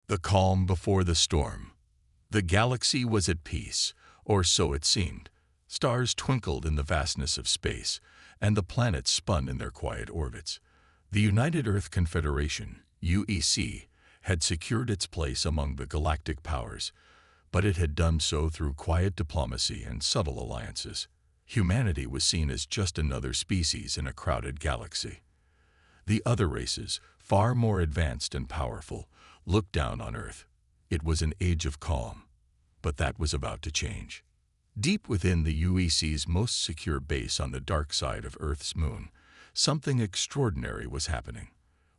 The calm before the storm. The galaxy was at peace, or so it seemed. Stars twinkled in the vastness of space, and the planets spun in their quiet orbits. The United Earth Confederation, UEC, had secured its place among the galactic powers, but it had done so through quiet diplomacy and subtle alliances. Humanity was seen as just another species in a crowded galaxy. The other races, far more advanced and powerful, looked down on Earth. It was an age of calm, but that was about to change. Deep within the UEC's most secure base on the dark side of Earth's moon, something extraordinary was happening.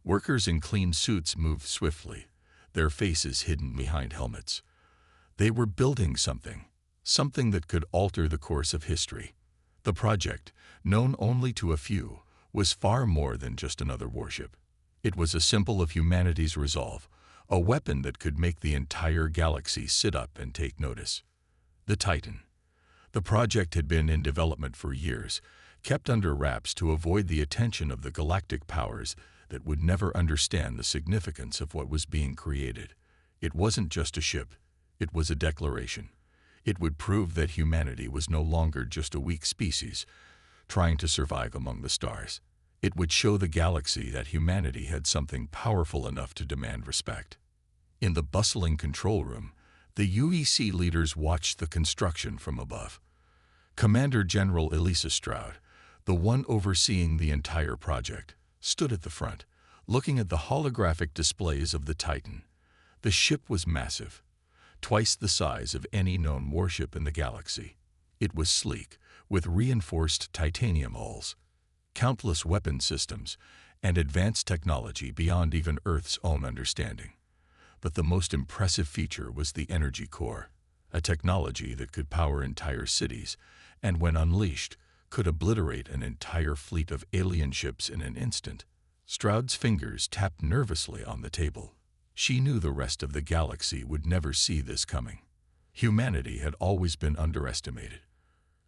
Workers in clean suits moved swiftly, their faces hidden behind helmets. They were building something that could alter the course of history. The project, known only to a few, was far more than just another warship. It was a symbol of humanity's resolve, a weapon that could make the entire galaxy sit up and take notice. The Titan. The project had been in development for years, kept under wraps to avoid the attention of the galactic powers that would never understand the significance of what was being created. It wasn't just a ship, it was a declaration. It would prove that humanity was no longer just a weak species, trying to survive among the stars. It would show the galaxy that humanity had something powerful enough to demand respect. In the bustling control room, the UEC leaders watched the construction from above. Commander General Elisa Stroud, the one overseeing the entire project, stood at the front, looking at the holographic displays of the Titan. The ship was massive, twice the size of any known warship in the galaxy. It was sleek, with reinforced titanium hulls, countless weapon systems, and advanced technology beyond even Earth's own understanding. But the most impressive feature was the energy core, a technology that could power entire cities, and when unleashed, could obliterate an entire fleet of alien ships in an instant. Stroud's fingers tapped nervously on the table. She knew the rest of the galaxy would never see this coming. Humanity had always been underestimated.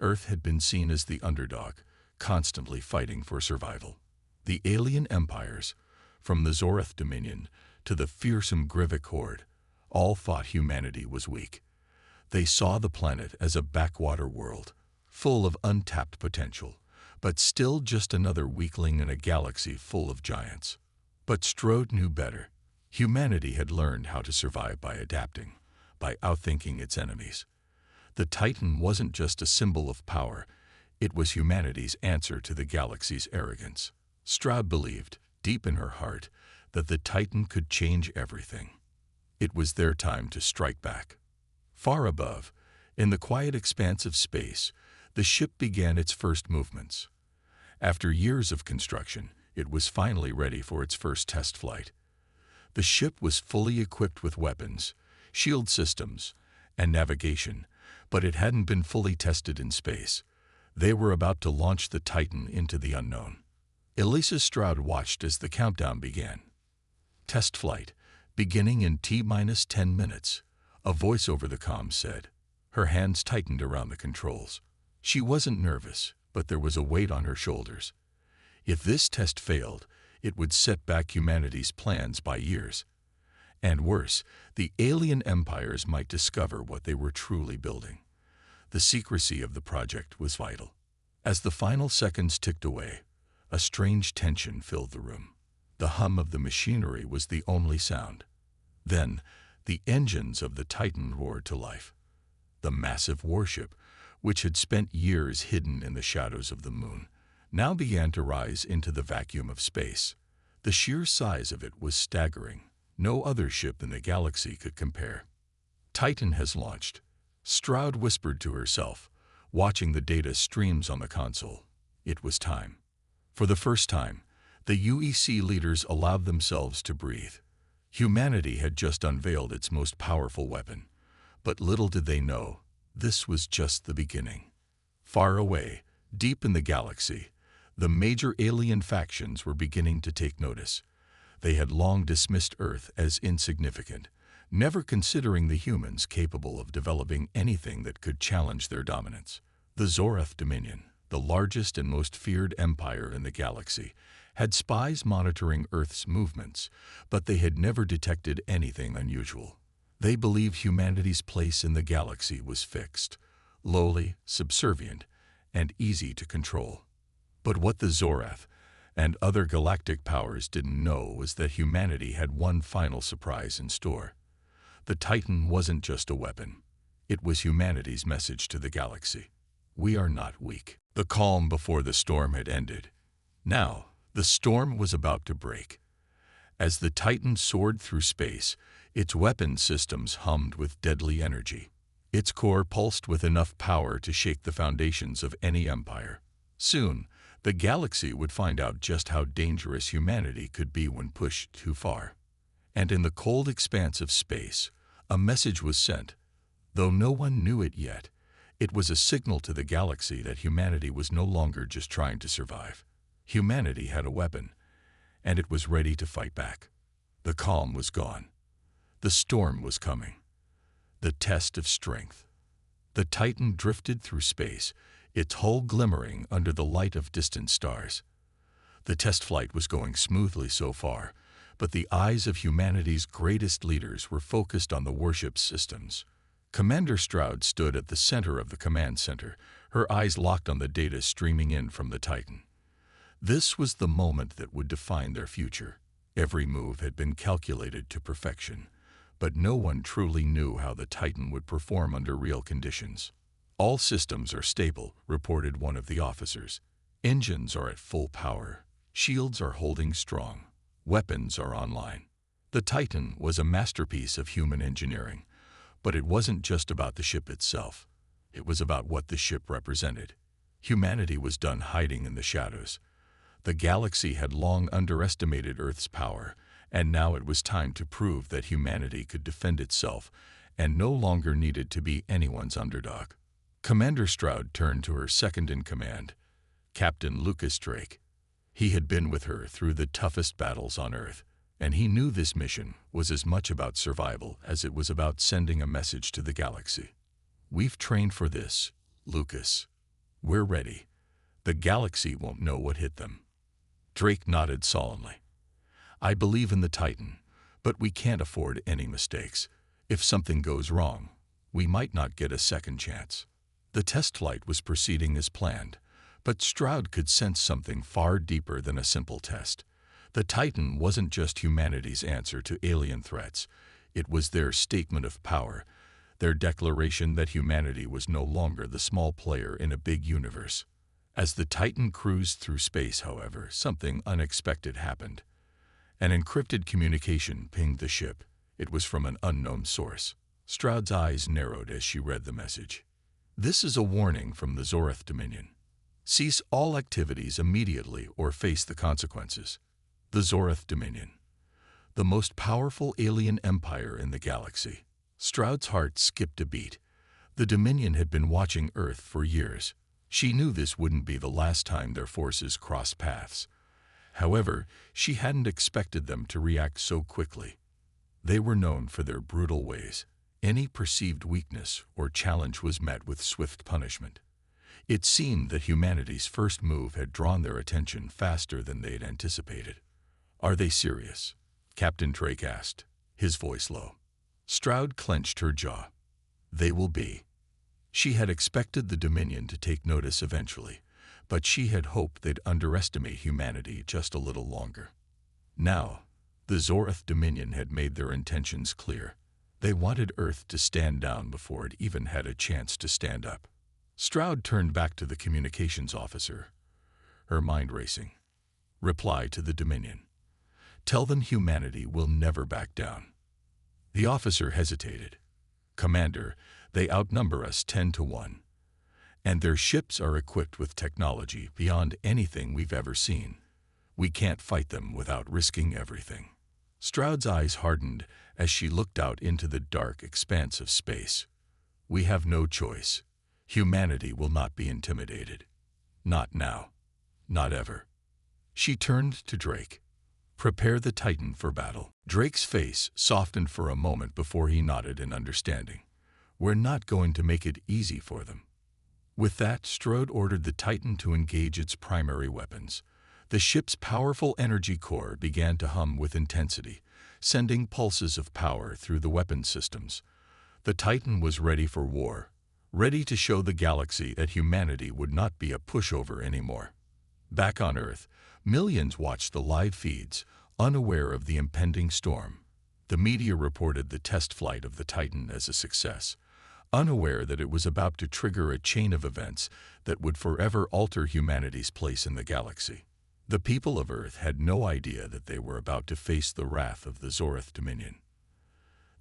Earth had been seen as the underdog, constantly fighting for survival. The alien empires, from the Zorath Dominion to the fearsome Grivik horde, all thought humanity was weak. They saw the planet as a backwater world, full of untapped potential, but still just another weakling in a galaxy full of giants. But Stroud knew better. Humanity had learned how to survive by adapting, by outthinking its enemies. The Titan wasn't just a symbol of power, it was humanity's answer to the galaxy's arrogance. Stroud believed, deep in her heart, that the Titan could change everything. It was their time to strike back. Far above, in the quiet expanse of space, the ship began its first movements. After years of construction, it was finally ready for its first test flight. The ship was fully equipped with weapons, shield systems, and navigation, but it hadn't been fully tested in space. They were about to launch the Titan into the unknown. Elisa Stroud watched as the countdown began. Test flight, beginning in T-10 minutes, a voice over the comms said. Her hands tightened around the controls. She wasn't nervous, but there was a weight on her shoulders. If this test failed, it would set back humanity's plans by years. And worse, the alien empires might discover what they were truly building. The secrecy of the project was vital. As the final seconds ticked away, a strange tension filled the room. The hum of the machinery was the only sound. Then, the engines of the Titan roared to life. The massive warship, which had spent years hidden in the shadows of the moon, now began to rise into the vacuum of space. The sheer size of it was staggering. No other ship in the galaxy could compare. Titan has launched, Stroud whispered to herself, watching the data streams on the console. It was time. For the first time, the UEC leaders allowed themselves to breathe. Humanity had just unveiled its most powerful weapon, but little did they know, this was just the beginning. Far away, deep in the galaxy, the major alien factions were beginning to take notice. They had long dismissed Earth as insignificant, never considering the humans capable of developing anything that could challenge their dominance. The Zorath Dominion, the largest and most feared empire in the galaxy, had spies monitoring Earth's movements, but they had never detected anything unusual. They believed humanity's place in the galaxy was fixed, lowly, subservient, and easy to control. But what the Zorath and other galactic powers didn't know was that humanity had one final surprise in store. The Titan wasn't just a weapon. It was humanity's message to the galaxy. We are not weak. The calm before the storm had ended. Now, the storm was about to break. As the Titan soared through space, its weapon systems hummed with deadly energy. Its core pulsed with enough power to shake the foundations of any empire. Soon, the galaxy would find out just how dangerous humanity could be when pushed too far. And in the cold expanse of space, a message was sent. Though no one knew it yet, it was a signal to the galaxy that humanity was no longer just trying to survive. Humanity had a weapon, and it was ready to fight back. The calm was gone. The storm was coming. The test of strength. The Titan drifted through space, its hull glimmering under the light of distant stars. The test flight was going smoothly so far, but the eyes of humanity's greatest leaders were focused on the Warship systems. Commander Stroud stood at the center of the command center, her eyes locked on the data streaming in from the Titan. This was the moment that would define their future. Every move had been calculated to perfection, but no one truly knew how the Titan would perform under real conditions. All systems are stable, reported one of the officers. Engines are at full power. Shields are holding strong. Weapons are online. The Titan was a masterpiece of human engineering, but it wasn't just about the ship itself. It was about what the ship represented. Humanity was done hiding in the shadows. The galaxy had long underestimated Earth's power, and now it was time to prove that humanity could defend itself and no longer needed to be anyone's underdog. Commander Stroud turned to her second-in-command, Captain Lucas Drake. He had been with her through the toughest battles on Earth, and he knew this mission was as much about survival as it was about sending a message to the galaxy. "We've trained for this, Lucas. We're ready. The galaxy won't know what hit them." Drake nodded solemnly. "I believe in the Titan, but we can't afford any mistakes. If something goes wrong, we might not get a second chance." The test flight was proceeding as planned, but Stroud could sense something far deeper than a simple test. The Titan wasn't just humanity's answer to alien threats. It was their statement of power, their declaration that humanity was no longer the small player in a big universe. As the Titan cruised through space, however, something unexpected happened. An encrypted communication pinged the ship. It was from an unknown source. Stroud's eyes narrowed as she read the message. "This is a warning from the Zorath Dominion. Cease all activities immediately or face the consequences." The Zorath Dominion, the most powerful alien empire in the galaxy. Stroud's heart skipped a beat. The Dominion had been watching Earth for years. She knew this wouldn't be the last time their forces crossed paths. However, she hadn't expected them to react so quickly. They were known for their brutal ways. Any perceived weakness or challenge was met with swift punishment. It seemed that humanity's first move had drawn their attention faster than they had anticipated. "Are they serious?" Captain Drake asked, his voice low. Stroud clenched her jaw. "They will be." She had expected the Dominion to take notice eventually, but she had hoped they'd underestimate humanity just a little longer. Now, the Zorath Dominion had made their intentions clear. They wanted Earth to stand down before it even had a chance to stand up. Stroud turned back to the communications officer, her mind racing. "Reply to the Dominion. Tell them humanity will never back down." The officer hesitated. "Commander, they outnumber us 10-1, and their ships are equipped with technology beyond anything we've ever seen. We can't fight them without risking everything." Stroud's eyes hardened as she looked out into the dark expanse of space. "We have no choice. Humanity will not be intimidated. Not now. Not ever." She turned to Drake. "Prepare the Titan for battle." Drake's face softened for a moment before he nodded in understanding. "We're not going to make it easy for them." With that, Stroud ordered the Titan to engage its primary weapons. The ship's powerful energy core began to hum with intensity, sending pulses of power through the weapon systems. The Titan was ready for war, ready to show the galaxy that humanity would not be a pushover anymore. Back on Earth, millions watched the live feeds, unaware of the impending storm. The media reported the test flight of the Titan as a success, unaware that it was about to trigger a chain of events that would forever alter humanity's place in the galaxy. The people of Earth had no idea that they were about to face the wrath of the Zorath Dominion.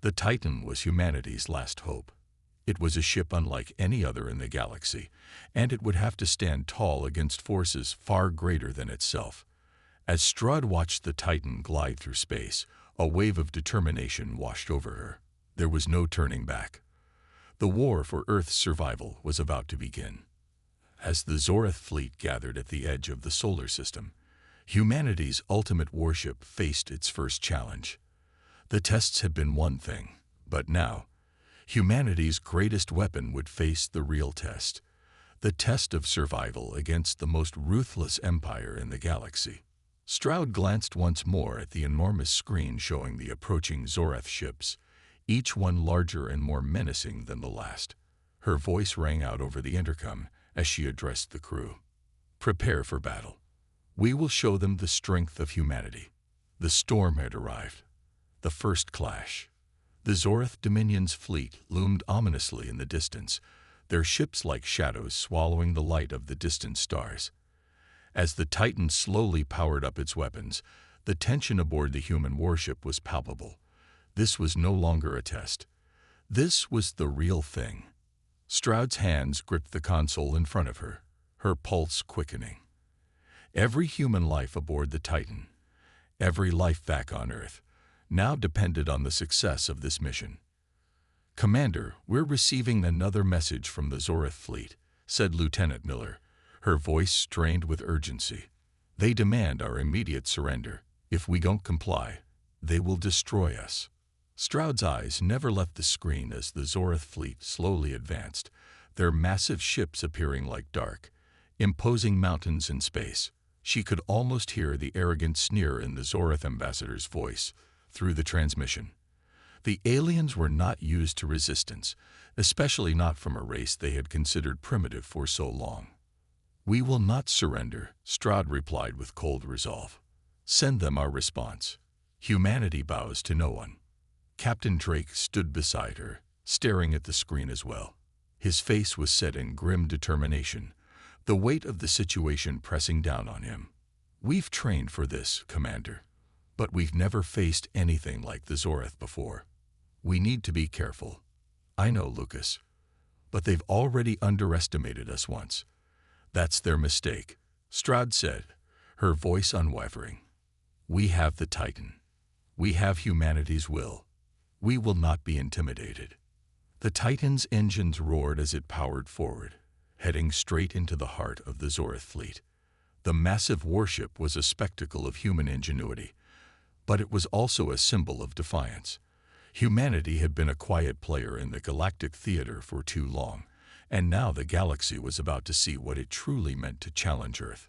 The Titan was humanity's last hope. It was a ship unlike any other in the galaxy, and it would have to stand tall against forces far greater than itself. As Strahd watched the Titan glide through space, a wave of determination washed over her. There was no turning back. The war for Earth's survival was about to begin. As the Zorath fleet gathered at the edge of the solar system, humanity's ultimate warship faced its first challenge. The tests had been one thing, but now, humanity's greatest weapon would face the real test, the test of survival against the most ruthless empire in the galaxy. Strahd glanced once more at the enormous screen showing the approaching Zorath ships, each one larger and more menacing than the last. Her voice rang out over the intercom as she addressed the crew. "Prepare for battle. We will show them the strength of humanity." The storm had arrived. The first clash. The Zorath Dominion's fleet loomed ominously in the distance, their ships like shadows swallowing the light of the distant stars. As the Titan slowly powered up its weapons, the tension aboard the human warship was palpable. This was no longer a test. This was the real thing. Strahd's hands gripped the console in front of her, her pulse quickening. Every human life aboard the Titan, every life back on Earth, now depended on the success of this mission. "Commander, we're receiving another message from the Zorath fleet," said Lieutenant Miller, her voice strained with urgency. "They demand our immediate surrender. If we don't comply, they will destroy us." Strahd's eyes never left the screen as the Zorath fleet slowly advanced, their massive ships appearing like dark, imposing mountains in space. She could almost hear the arrogant sneer in the Zorath ambassador's voice through the transmission. The aliens were not used to resistance, especially not from a race they had considered primitive for so long. "We will not surrender," Strahd replied with cold resolve. "Send them our response. Humanity bows to no one." Captain Drake stood beside her, staring at the screen as well. His face was set in grim determination, the weight of the situation pressing down on him. "We've trained for this, Commander, but we've never faced anything like the Zorath before. We need to be careful." "I know, Lucas, but they've already underestimated us once. That's their mistake," Strahd said, her voice unwavering. "We have the Titan. We have humanity's will. We will not be intimidated." The Titan's engines roared as it powered forward, heading straight into the heart of the Zorath fleet. The massive warship was a spectacle of human ingenuity, but it was also a symbol of defiance. Humanity had been a quiet player in the galactic theater for too long, and now the galaxy was about to see what it truly meant to challenge Earth.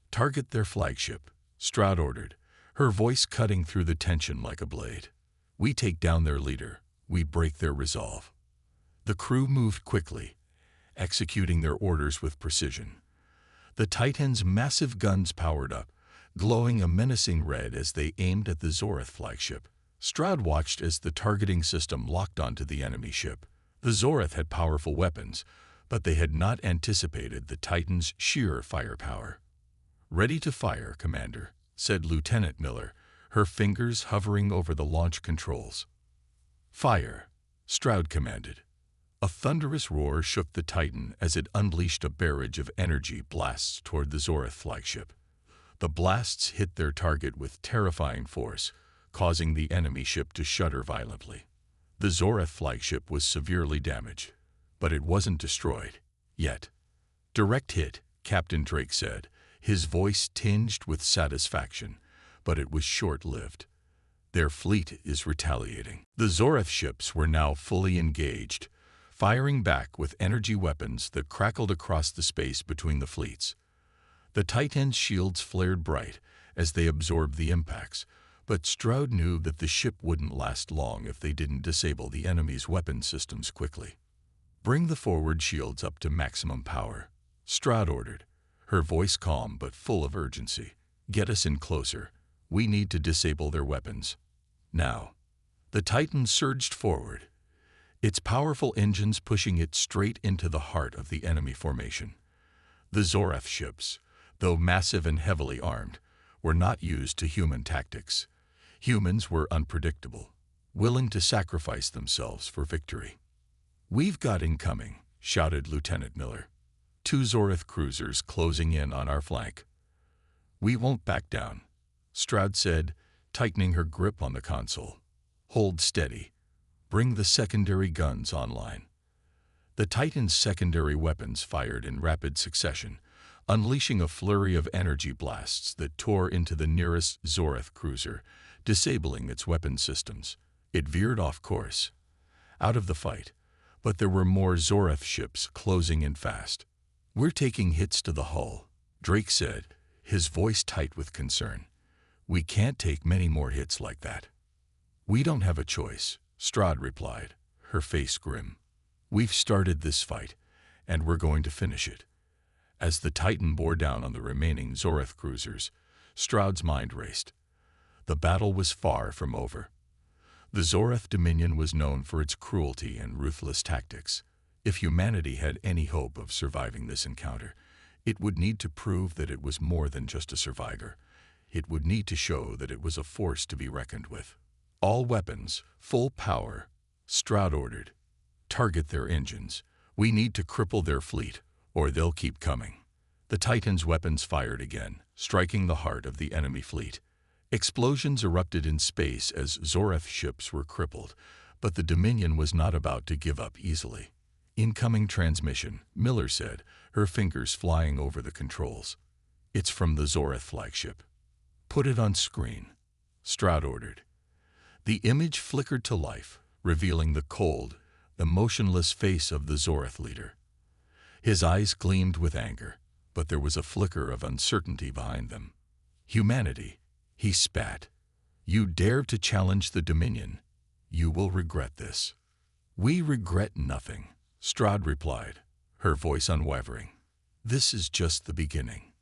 "Target their flagship," Strahd ordered, her voice cutting through the tension like a blade. "We take down their leader. We break their resolve." The crew moved quickly, executing their orders with precision. The Titan's massive guns powered up, glowing a menacing red as they aimed at the Zorath flagship. Strahd watched as the targeting system locked onto the enemy ship. The Zorath had powerful weapons, but they had not anticipated the Titan's sheer firepower. "Ready to fire, Commander," said Lieutenant Miller, her fingers hovering over the launch controls. "Fire," Strahd commanded. A thunderous roar shook the Titan as it unleashed a barrage of energy blasts toward the Zorath flagship. The blasts hit their target with terrifying force, causing the enemy ship to shudder violently. The Zorath flagship was severely damaged, but it wasn't destroyed yet. "Direct hit," Captain Drake said, his voice tinged with satisfaction, but it was short-lived. "Their fleet is retaliating." The Zorath ships were now fully engaged, firing back with energy weapons that crackled across the space between the fleets. The Titan's shields flared bright as they absorbed the impacts, but Stroud knew that the ship wouldn't last long if they didn't disable the enemy's weapon systems quickly. "Bring the forward shields up to maximum power," Stroud ordered, her voice calm but full of urgency. "Get us in closer. We need to disable their weapons. Now." The Titan surged forward, its powerful engines pushing it straight into the heart of the enemy formation. The Zoreth ships, though massive and heavily armed, were not used to human tactics. Humans were unpredictable, willing to sacrifice themselves for victory. "We've got incoming," shouted Lieutenant Miller. "Two Zoreth cruisers closing in on our flank." "We won't back down," Stroud said, tightening her grip on the console. "Hold steady. Bring the secondary guns online." The Titan's secondary weapons fired in rapid succession, unleashing a flurry of energy blasts that tore into the nearest Zoreth cruiser, disabling its weapon systems. It veered off course, out of the fight, but there were more Zoreth ships closing in fast. "We're taking hits to the hull," Drake said, his voice tight with concern. "We can't take many more hits like that." "We don't have a choice," Stroud replied, her face grim. "We've started this fight, and we're going to finish it." As the Titan bore down on the remaining Zoreth cruisers, Stroud's mind raced. The battle was far from over. The Zoreth Dominion was known for its cruelty and ruthless tactics. If humanity had any hope of surviving this encounter, it would need to prove that it was more than just a survivor. It would need to show that it was a force to be reckoned with. "All weapons, full power," Stroud ordered. "Target their engines. We need to cripple their fleet, or they'll keep coming." The Titan's weapons fired again, striking the heart of the enemy fleet. Explosions erupted in space as Zoreth ships were crippled, but the Dominion was not about to give up easily. "Incoming transmission," Miller said, her fingers flying over the controls. "It's from the Zoreth flagship." "Put it on screen," Stroud ordered. The image flickered to life, revealing the cold, emotionless face of the Zoreth leader. His eyes gleamed with anger, but there was a flicker of uncertainty behind them. "Humanity," he spat. "You dare to challenge the Dominion. You will regret this." "We regret nothing," Stroud replied, her voice unwavering. "This is just the beginning."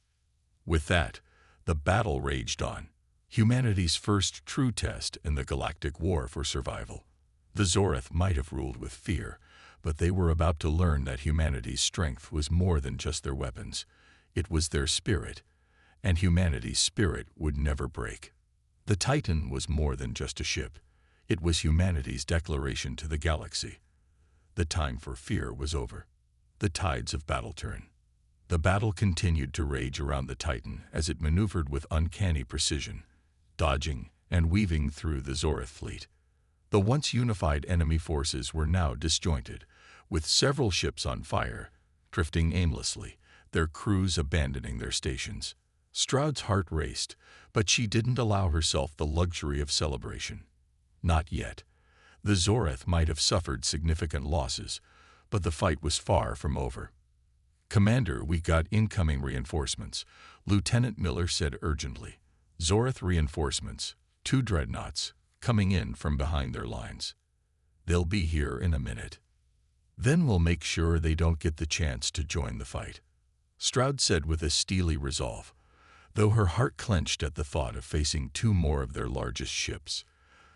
With that, the battle raged on, humanity's first true test in the galactic war for survival. The Zoreth might have ruled with fear, but they were about to learn that humanity's strength was more than just their weapons. It was their spirit, and humanity's spirit would never break. The Titan was more than just a ship. It was humanity's declaration to the galaxy. The time for fear was over. The tides of battle turned. The battle continued to rage around the Titan as it maneuvered with uncanny precision, dodging and weaving through the Zoreth fleet. The once unified enemy forces were now disjointed, with several ships on fire, drifting aimlessly, their crews abandoning their stations. Stroud's heart raced, but she didn't allow herself the luxury of celebration. Not yet. The Zoreth might have suffered significant losses, but the fight was far from over. "Commander, we got incoming reinforcements," Lieutenant Miller said urgently. "Zoreth reinforcements, 2 dreadnoughts, coming in from behind their lines. They'll be here in a minute. Then we'll make sure they don't get the chance to join the fight," Stroud said with a steely resolve, though her heart clenched at the thought of facing 2 more of their largest ships.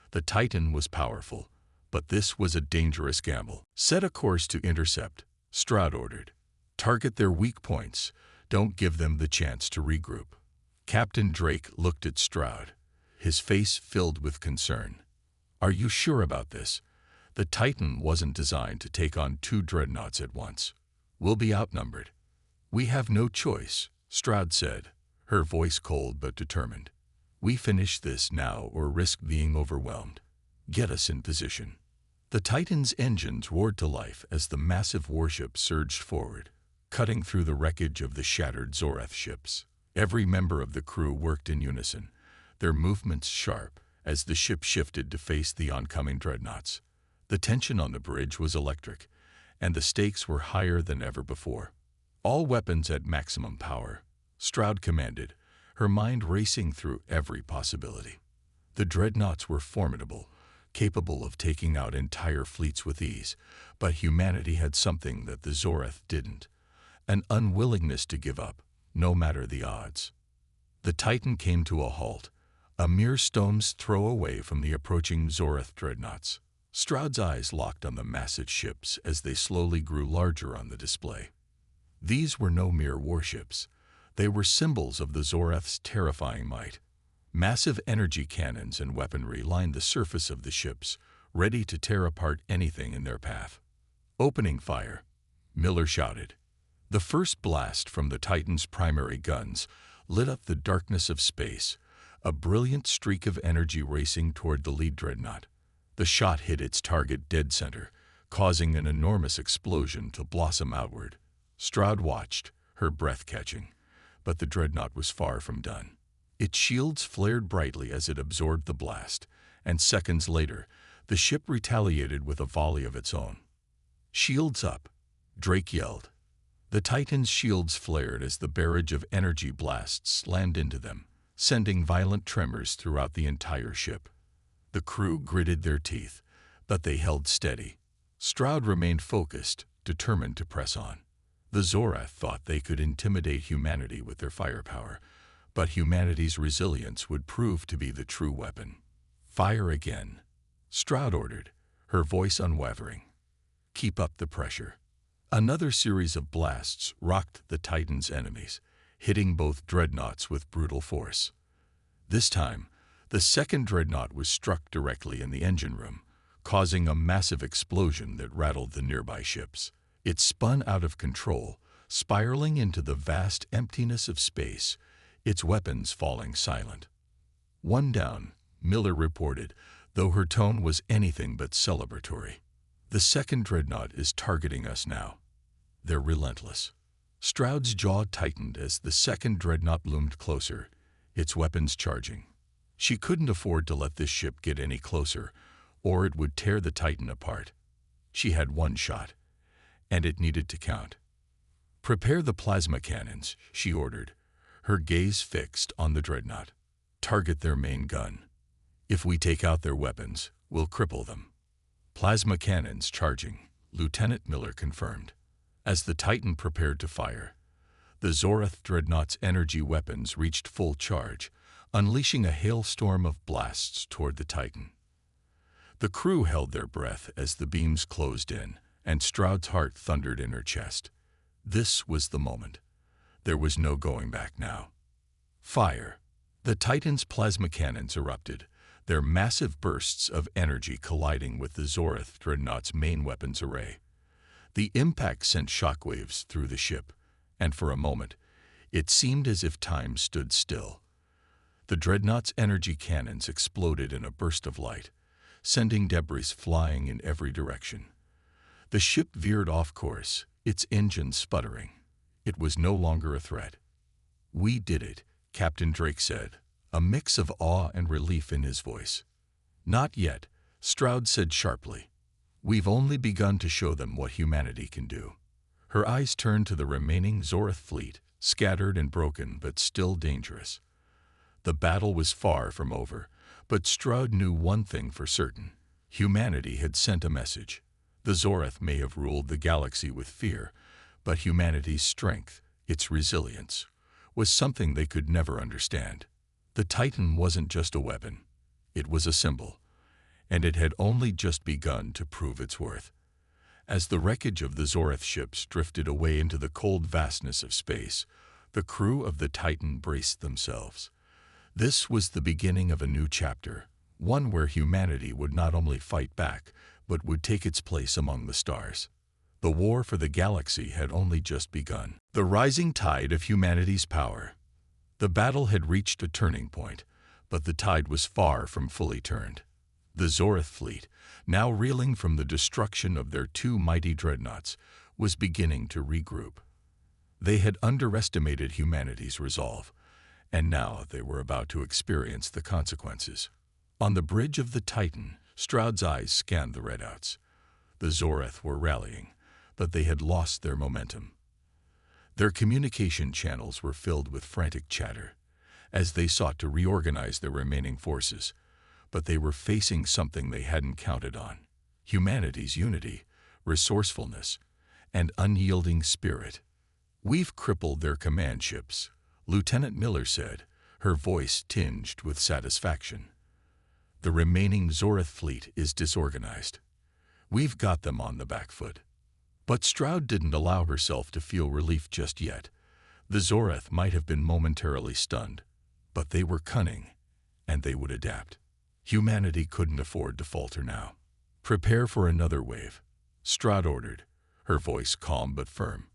The Titan was powerful, but this was a dangerous gamble. "Set a course to intercept," Stroud ordered. "Target their weak points. Don't give them the chance to regroup." Captain Drake looked at Stroud, his face filled with concern. "Are you sure about this? The Titan wasn't designed to take on 2 dreadnoughts at once. We'll be outnumbered." "We have no choice," Stroud said, her voice cold but determined. "We finish this now or risk being overwhelmed. Get us in position." The Titan's engines roared to life as the massive warship surged forward, cutting through the wreckage of the shattered Zoreth ships. Every member of the crew worked in unison, their movements sharp as the ship shifted to face the oncoming dreadnoughts. The tension on the bridge was electric, and the stakes were higher than ever before. "All weapons at maximum power," Stroud commanded, her mind racing through every possibility. The dreadnoughts were formidable, capable of taking out entire fleets with ease, but humanity had something that the Zoreth didn't: an unwillingness to give up, no matter the odds. The Titan came to a halt, a mere stone's throw away from the approaching Zoreth dreadnoughts. Stroud's eyes locked on the massive ships as they slowly grew larger on the display. These were no mere warships. They were symbols of the Zoreth's terrifying might. Massive energy cannons and weaponry lined the surface of the ships, ready to tear apart anything in their path. Opening fire, Miller shouted. The first blast from the Titan's primary guns lit up the darkness of space, a brilliant streak of energy racing toward the lead dreadnought. The shot hit its target dead center, causing an enormous explosion to blossom outward. Stroud watched, her breath catching, but the dreadnought was far from done. Its shields flared brightly as it absorbed the blast, and seconds later, the ship retaliated with a volley of its own. "Shields up!" Drake yelled. The Titan's shields flared as the barrage of energy blasts slammed into them, sending violent tremors throughout the entire ship. The crew gritted their teeth, but they held steady. Stroud remained focused, determined to press on. The Zoreth thought they could intimidate humanity with their firepower, but humanity's resilience would prove to be the true weapon. "Fire again," Stroud ordered, her voice unwavering. "Keep up the pressure." Another series of blasts rocked the Titan's enemies, hitting both dreadnoughts with brutal force. This time, the second dreadnought was struck directly in the engine room, causing a massive explosion that rattled the nearby ships. It spun out of control, spiraling into the vast emptiness of space, its weapons falling silent. "One down," Miller reported, though her tone was anything but celebratory. "The second dreadnought is targeting us now. They're relentless." Stroud's jaw tightened as the second dreadnought loomed closer, its weapons charging. She couldn't afford to let this ship get any closer, or it would tear the Titan apart. She had one shot, and it needed to count. "Prepare the plasma cannons," she ordered, her gaze fixed on the dreadnought. "Target their main gun. If we take out their weapons, we'll cripple them." "Plasma cannons charging," Lieutenant Miller confirmed. As the Titan prepared to fire, the Zoreth dreadnought's energy weapons reached full charge, unleashing a hailstorm of blasts toward the Titan. The crew held their breath as the beams closed in, and Stroud's heart thundered in her chest. This was the moment. There was no going back now. Fire! The Titan's plasma cannons erupted, their massive bursts of energy colliding with the Zoreth dreadnought's main weapons array. The impact sent shockwaves through the ship, and for a moment, it seemed as if time stood still. The dreadnought's energy cannons exploded in a burst of light, sending debris flying in every direction. The ship veered off course, its engine sputtering. It was no longer a threat. "We did it," Captain Drake said, a mix of awe and relief in his voice. "Not yet," Stroud said sharply. "We've only begun to show them what humanity can do." Her eyes turned to the remaining Zoreth fleet, scattered and broken but still dangerous. The battle was far from over, but Stroud knew one thing for certain. Humanity had sent a message. The Zoreth may have ruled the galaxy with fear, but humanity's strength, its resilience, was something they could never understand. The Titan wasn't just a weapon. It was a symbol, and it had only just begun to prove its worth. As the wreckage of the Zoreth ships drifted away into the cold vastness of space, the crew of the Titan braced themselves. This was the beginning of a new chapter, one where humanity would not only fight back, but would take its place among the stars. The war for the galaxy had only just begun. The rising tide of humanity's power. The battle had reached a turning point, but the tide was far from fully turned. The Zoreth fleet, now reeling from the destruction of their two mighty dreadnoughts, was beginning to regroup. They had underestimated humanity's resolve, and now they were about to experience the consequences. On the bridge of the Titan, Stroud's eyes scanned the redouts. The Zoreth were rallying, but they had lost their momentum. Their communication channels were filled with frantic chatter as they sought to reorganize their remaining forces, but they were facing something they hadn't counted on: humanity's unity, resourcefulness, and unyielding spirit. "We've crippled their command ships," Lieutenant Miller said, her voice tinged with satisfaction. "The remaining Zorath fleet is disorganized. We've got them on the back foot." But Stroud didn't allow herself to feel relief just yet. The Zorath might have been momentarily stunned, but they were cunning, and they would adapt. Humanity couldn't afford to falter now. "Prepare for another wave," Stroud ordered, her voice calm but firm.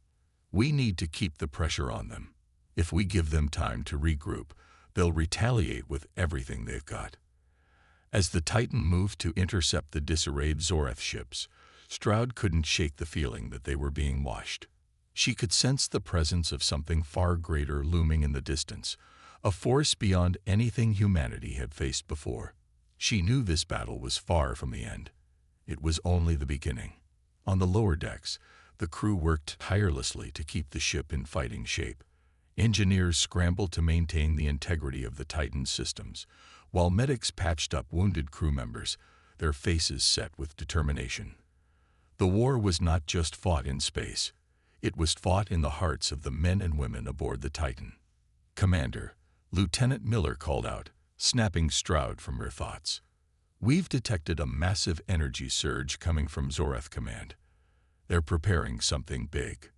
"We need to keep the pressure on them. If we give them time to regroup, they'll retaliate with everything they've got." As the Titan moved to intercept the disarrayed Zorath ships, Stroud couldn't shake the feeling that they were being washed. She could sense the presence of something far greater looming in the distance, a force beyond anything humanity had faced before. She knew this battle was far from the end. It was only the beginning. On the lower decks, the crew worked tirelessly to keep the ship in fighting shape. Engineers scrambled to maintain the integrity of the Titan's systems, while medics patched up wounded crew members, their faces set with determination. The war was not just fought in space. It was fought in the hearts of the men and women aboard the Titan. "Commander," Lieutenant Miller called out, snapping Stroud from her thoughts. "We've detected a massive energy surge coming from Zorath Command. They're preparing something big."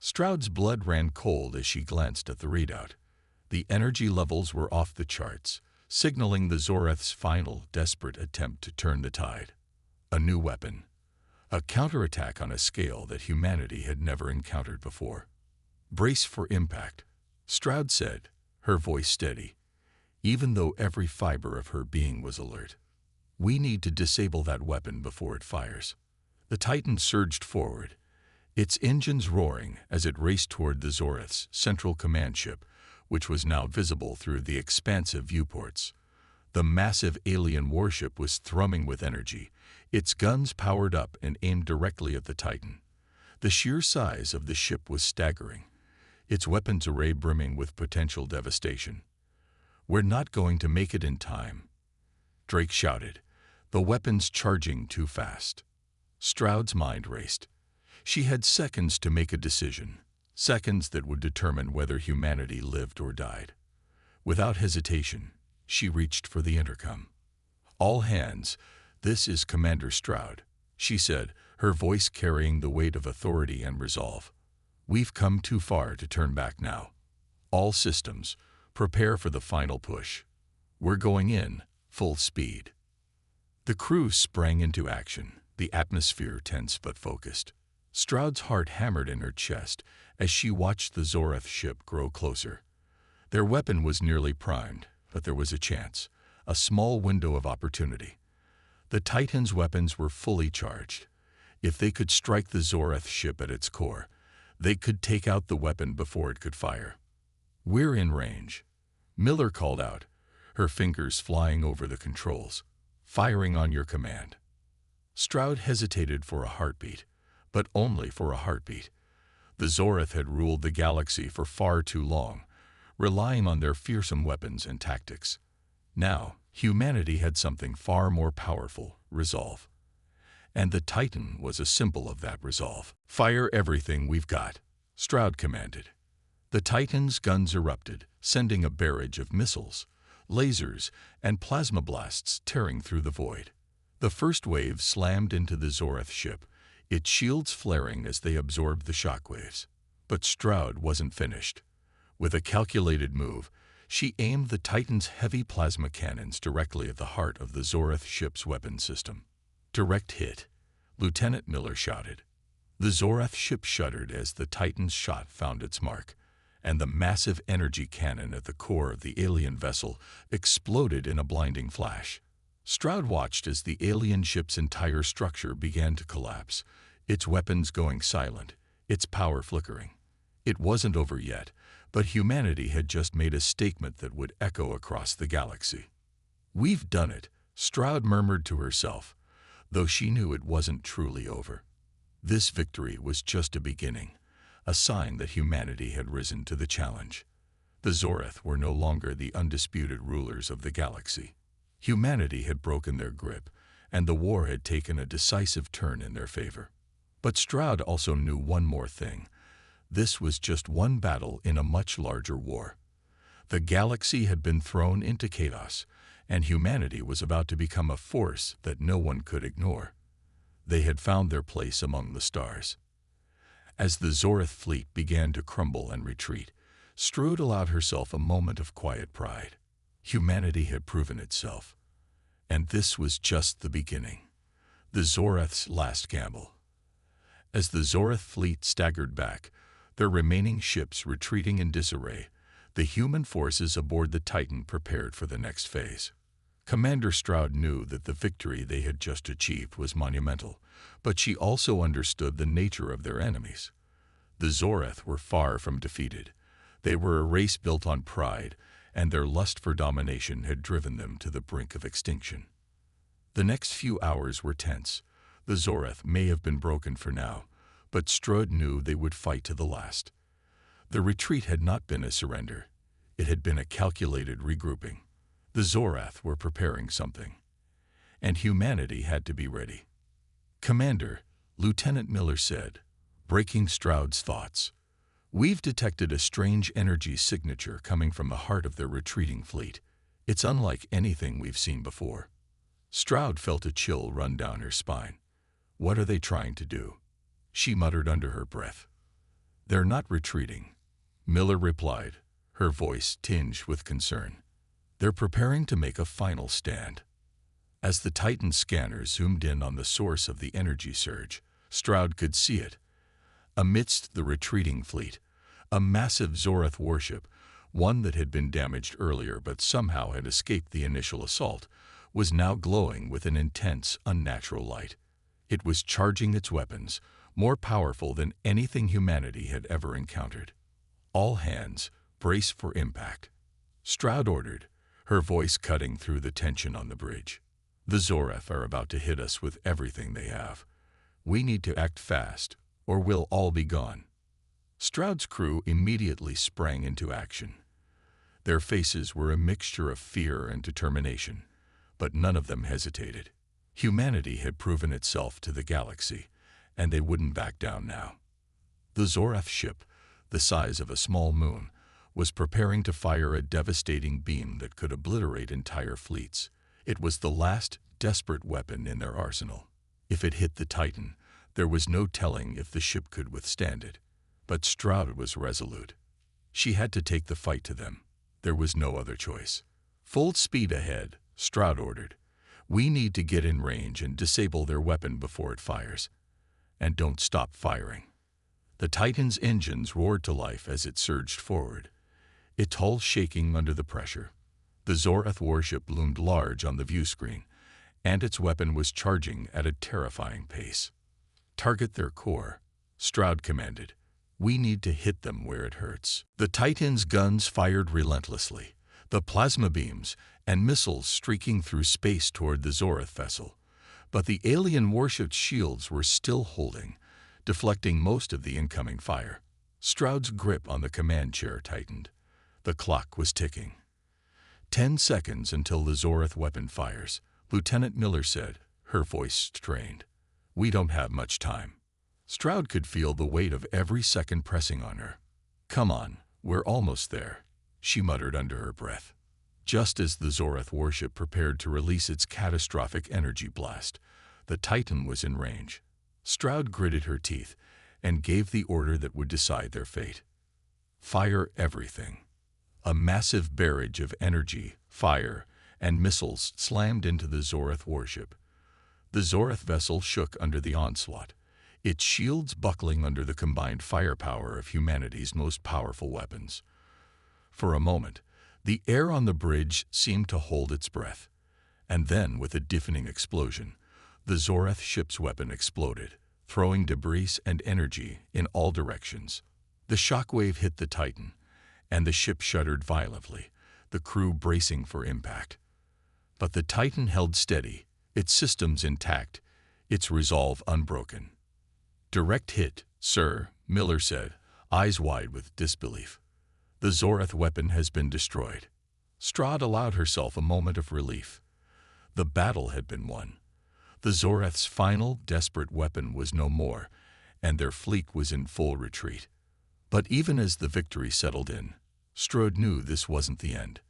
Stroud's blood ran cold as she glanced at the readout. The energy levels were off the charts, signaling the Zorath's final, desperate attempt to turn the tide. A new weapon. A counterattack on a scale that humanity had never encountered before. "Brace for impact," Stroud said, her voice steady, even though every fiber of her being was alert. "We need to disable that weapon before it fires." The Titan surged forward, its engines roaring as it raced toward the Zorath's central command ship, which was now visible through the expansive viewports. The massive alien warship was thrumming with energy, its guns powered up and aimed directly at the Titan. The sheer size of the ship was staggering, its weapons array brimming with potential devastation. "We're not going to make it in time," Drake shouted, the weapons charging too fast. Stroud's mind raced. She had seconds to make a decision, seconds that would determine whether humanity lived or died. Without hesitation, she reached for the intercom. "All hands, this is Commander Stroud," she said, her voice carrying the weight of authority and resolve. "We've come too far to turn back now. All systems, prepare for the final push. We're going in, full speed." The crew sprang into action, the atmosphere tense but focused. Stroud's heart hammered in her chest as she watched the Zorath ship grow closer. Their weapon was nearly primed, but there was a chance, a small window of opportunity. The Titan's weapons were fully charged. If they could strike the Zorath ship at its core, they could take out the weapon before it could fire. "We're in range," Miller called out, her fingers flying over the controls. "Firing on your command." Stroud hesitated for a heartbeat, but only for a heartbeat. The Zorath had ruled the galaxy for far too long, relying on their fearsome weapons and tactics. Now, humanity had something far more powerful: resolve. And the Titan was a symbol of that resolve. "Fire everything we've got," Stroud commanded. The Titan's guns erupted, sending a barrage of missiles, lasers, and plasma blasts tearing through the void. The first wave slammed into the Zorath ship, its shields flaring as they absorbed the shockwaves. But Stroud wasn't finished. With a calculated move, she aimed the Titan's heavy plasma cannons directly at the heart of the Zorath ship's weapon system. "Direct hit," Lieutenant Miller shouted. The Zorath ship shuddered as the Titan's shot found its mark, and the massive energy cannon at the core of the alien vessel exploded in a blinding flash. Stroud watched as the alien ship's entire structure began to collapse, its weapons going silent, its power flickering. It wasn't over yet, but humanity had just made a statement that would echo across the galaxy. "We've done it," Stroud murmured to herself, though she knew it wasn't truly over. This victory was just a beginning, a sign that humanity had risen to the challenge. The Zorath were no longer the undisputed rulers of the galaxy. Humanity had broken their grip, and the war had taken a decisive turn in their favor. But Stroud also knew one more thing. This was just one battle in a much larger war. The galaxy had been thrown into chaos, and humanity was about to become a force that no one could ignore. They had found their place among the stars. As the Zorath fleet began to crumble and retreat, Stroud allowed herself a moment of quiet pride. Humanity had proven itself. And this was just the beginning. The Zorath's last gamble. As the Zorath fleet staggered back, their remaining ships retreating in disarray, the human forces aboard the Titan prepared for the next phase. Commander Stroud knew that the victory they had just achieved was monumental, but she also understood the nature of their enemies. The Zorath were far from defeated. They were a race built on pride, and their lust for domination had driven them to the brink of extinction. The next few hours were tense. The Zorath may have been broken for now, but Stroud knew they would fight to the last. The retreat had not been a surrender. It had been a calculated regrouping. The Zorath were preparing something, and humanity had to be ready. "Commander," Lieutenant Miller said, breaking Stroud's thoughts, "we've detected a strange energy signature coming from the heart of their retreating fleet. It's unlike anything we've seen before." Stroud felt a chill run down her spine. "What are they trying to do?" she muttered under her breath. "They're not retreating," Miller replied, her voice tinged with concern. "They're preparing to make a final stand." As the Titan scanner zoomed in on the source of the energy surge, Stroud could see it. Amidst the retreating fleet, a massive Zorath warship, one that had been damaged earlier but somehow had escaped the initial assault, was now glowing with an intense, unnatural light. It was charging its weapons, more powerful than anything humanity had ever encountered. "All hands, brace for impact," Stroud ordered, her voice cutting through the tension on the bridge. "The Zorath are about to hit us with everything they have. We need to act fast, or we'll all be gone." Stroud's crew immediately sprang into action. Their faces were a mixture of fear and determination, but none of them hesitated. Humanity had proven itself to the galaxy, and they wouldn't back down now. The Zorath ship, the size of a small moon, was preparing to fire a devastating beam that could obliterate entire fleets. It was the last desperate weapon in their arsenal. If it hit the Titan, there was no telling if the ship could withstand it. But Stroud was resolute. She had to take the fight to them. There was no other choice. "Full speed ahead," Stroud ordered. "We need to get in range and disable their weapon before it fires. And don't stop firing." The Titan's engines roared to life as it surged forward, its hull shaking under the pressure. The Zorath warship loomed large on the view screen, and its weapon was charging at a terrifying pace. "Target their core," Stroud commanded. "We need to hit them where it hurts." The Titan's guns fired relentlessly, the plasma beams and missiles streaking through space toward the Zorath vessel. But the alien warship's shields were still holding, deflecting most of the incoming fire. Stroud's grip on the command chair tightened. The clock was ticking. 10 seconds until the Zorath weapon fires, Lieutenant Miller said, her voice strained. "We don't have much time." Stroud could feel the weight of every second pressing on her. "Come on, we're almost there," she muttered under her breath. Just as the Zorath warship prepared to release its catastrophic energy blast, the Titan was in range. Stroud gritted her teeth and gave the order that would decide their fate. "Fire everything." A massive barrage of energy, fire, and missiles slammed into the Zorath warship. The Zorath vessel shook under the onslaught, its shields buckling under the combined firepower of humanity's most powerful weapons. For a moment, the air on the bridge seemed to hold its breath. And then, with a deafening explosion, the Zorath ship's weapon exploded, throwing debris and energy in all directions. The shockwave hit the Titan, and the ship shuddered violently, the crew bracing for impact. But the Titan held steady, its systems intact, its resolve unbroken. "Direct hit, sir," Miller said, eyes wide with disbelief. The Zorath weapon has been destroyed. Strahd allowed herself a moment of relief. The battle had been won. The Zorath's final, desperate weapon was no more, and their fleet was in full retreat. But even as the victory settled in, Strahd knew this wasn't the end.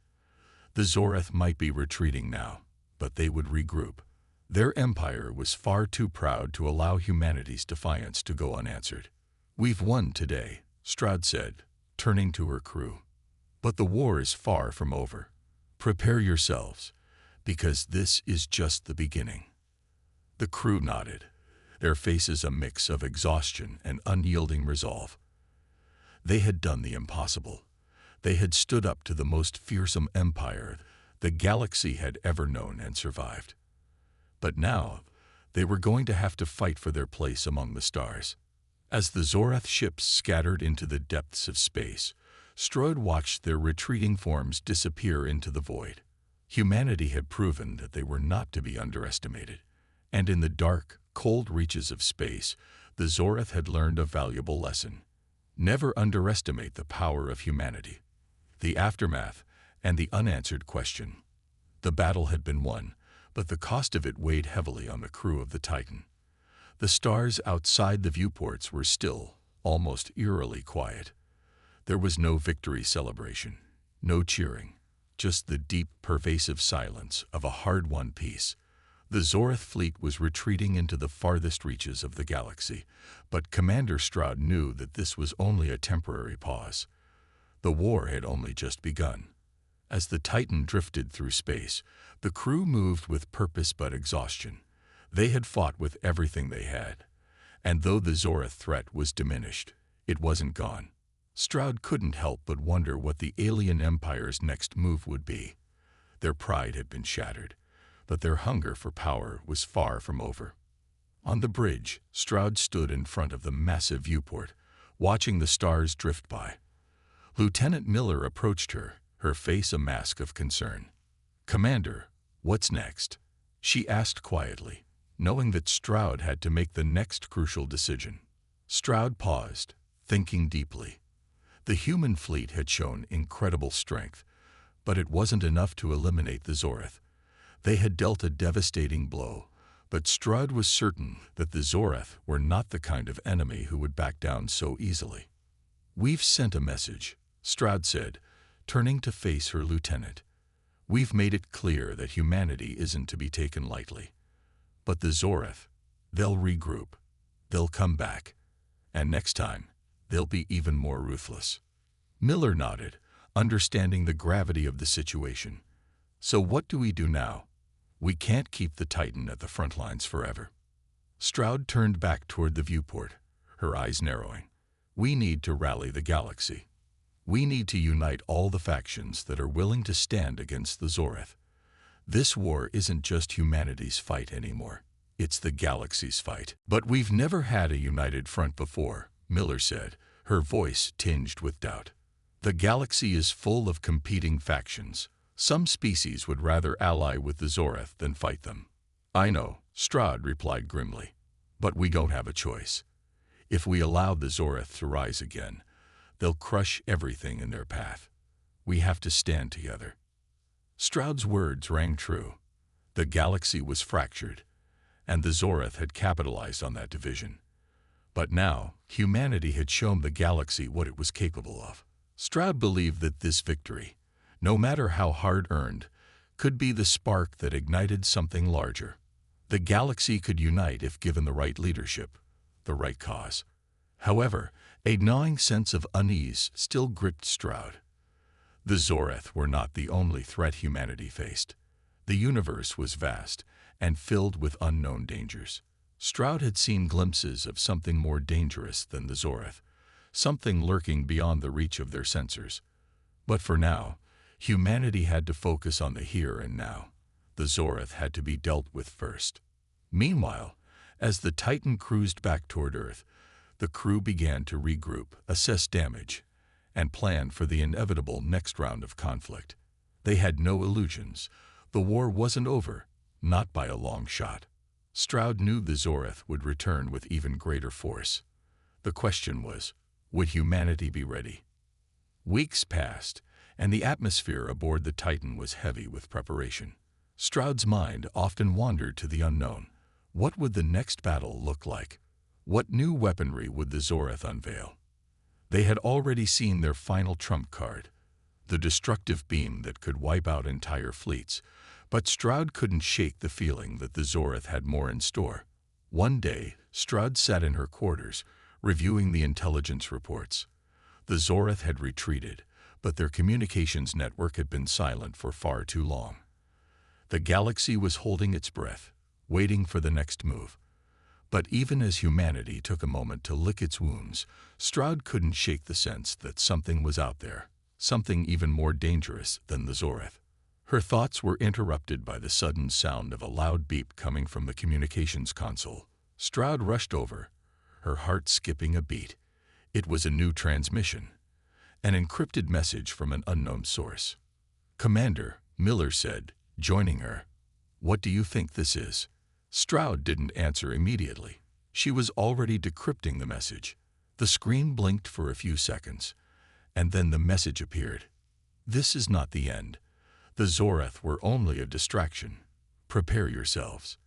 The Zorath might be retreating now, but they would regroup. Their empire was far too proud to allow humanity's defiance to go unanswered. "We've won today," Strahd said, turning to her crew. "But the war is far from over. Prepare yourselves, because this is just the beginning." The crew nodded, their faces a mix of exhaustion and unyielding resolve. They had done the impossible. They had stood up to the most fearsome empire the galaxy had ever known and survived. But now, they were going to have to fight for their place among the stars. As the Zorath ships scattered into the depths of space, Strahd watched their retreating forms disappear into the void. Humanity had proven that they were not to be underestimated, and in the dark, cold reaches of space, the Zorath had learned a valuable lesson. Never underestimate the power of humanity. The aftermath and the unanswered question. The battle had been won, but the cost of it weighed heavily on the crew of the Titan. The stars outside the viewports were still, almost eerily quiet. There was no victory celebration, no cheering, just the deep, pervasive silence of a hard-won peace. The Zorath fleet was retreating into the farthest reaches of the galaxy, but Commander Strahd knew that this was only a temporary pause. The war had only just begun. As the Titan drifted through space, the crew moved with purpose but exhaustion. They had fought with everything they had, and though the Zorath threat was diminished, it wasn't gone. Strahd couldn't help but wonder what the alien empire's next move would be. Their pride had been shattered, but their hunger for power was far from over. On the bridge, Strahd stood in front of the massive viewport, watching the stars drift by. Lieutenant Miller approached her, her face a mask of concern. "Commander, what's next?" she asked quietly, knowing that Strahd had to make the next crucial decision. Strahd paused, thinking deeply. The human fleet had shown incredible strength, but it wasn't enough to eliminate the Zorath. They had dealt a devastating blow, but Strahd was certain that the Zorath were not the kind of enemy who would back down so easily. "We've sent a message," Strahd said, turning to face her lieutenant. "We've made it clear that humanity isn't to be taken lightly. But the Zorath, they'll regroup, they'll come back, and next time, they'll be even more ruthless." Miller nodded, understanding the gravity of the situation. "So what do we do now? We can't keep the Titan at the front lines forever." Strahd turned back toward the viewport, her eyes narrowing. "We need to rally the galaxy. We need to unite all the factions that are willing to stand against the Zorath. This war isn't just humanity's fight anymore. It's the galaxy's fight." "But we've never had a united front before," Miller said, her voice tinged with doubt. "The galaxy is full of competing factions. Some species would rather ally with the Zorath than fight them." "I know," Strahd replied grimly, "but we don't have a choice. If we allow the Zorath to rise again, they'll crush everything in their path. We have to stand together." Strahd's words rang true. The galaxy was fractured, and the Zorath had capitalized on that division. But now, humanity had shown the galaxy what it was capable of. Strahd believed that this victory, no matter how hard-earned, could be the spark that ignited something larger. The galaxy could unite if given the right leadership, the right cause. However, a gnawing sense of unease still gripped Strahd. The Zorath were not the only threat humanity faced. The universe was vast and filled with unknown dangers. Strahd had seen glimpses of something more dangerous than the Zorath, something lurking beyond the reach of their sensors. But for now, humanity had to focus on the here and now. The Zorath had to be dealt with first. Meanwhile, as the Titan cruised back toward Earth, the crew began to regroup, assess damage, and plan for the inevitable next round of conflict. They had no illusions. The war wasn't over, not by a long shot. Strahd knew the Zorath would return with even greater force. The question was, Would humanity be ready? Weeks passed, and the atmosphere aboard the Titan was heavy with preparation. Stroud's mind often wandered to the unknown. What would the next battle look like? What new weaponry would the Zoreth unveil? They had already seen their final trump card, the destructive beam that could wipe out entire fleets, but Stroud couldn't shake the feeling that the Zoreth had more in store. One day, Stroud sat in her quarters, reviewing the intelligence reports. The Zoreth had retreated, but their communications network had been silent for far too long. The galaxy was holding its breath, waiting for the next move. But even as humanity took a moment to lick its wounds, Stroud couldn't shake the sense that something was out there, something even more dangerous than the Zoreth. Her thoughts were interrupted by the sudden sound of a loud beep coming from the communications console. Stroud rushed over, her heart skipping a beat. It was a new transmission, an encrypted message from an unknown source. "Commander," Miller said, joining her. "What do you think this is?" Stroud didn't answer immediately. She was already decrypting the message. The screen blinked for a few seconds, and then the message appeared. "This is not the end. The Zoreth were only a distraction. Prepare yourselves.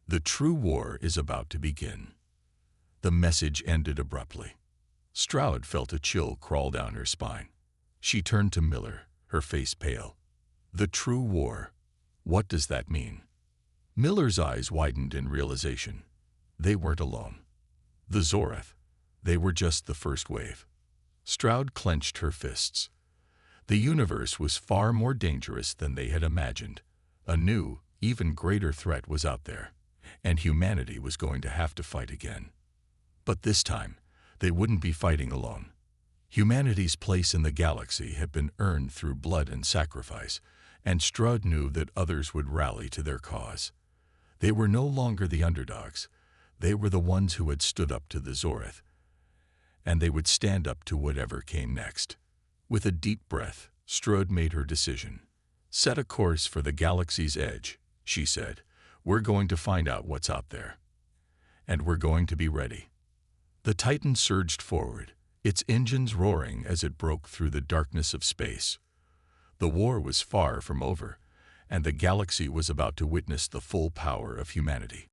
The true war is about to begin." The message ended abruptly. Stroud felt a chill crawl down her spine. She turned to Miller, her face pale. "The true war. What does that mean?" Miller's eyes widened in realization. They weren't alone. The Zoreth. They were just the first wave. Stroud clenched her fists. The universe was far more dangerous than they had imagined. A new, even greater threat was out there, and humanity was going to have to fight again. But this time, they wouldn't be fighting alone. Humanity's place in the galaxy had been earned through blood and sacrifice, and Stroud knew that others would rally to their cause. They were no longer the underdogs. They were the ones who had stood up to the Zoreth, and they would stand up to whatever came next. With a deep breath, Stroud made her decision. "Set a course for the galaxy's edge," she said. "We're going to find out what's out there. And we're going to be ready." The Titan surged forward, its engines roaring as it broke through the darkness of space. The war was far from over, and the galaxy was about to witness the full power of humanity.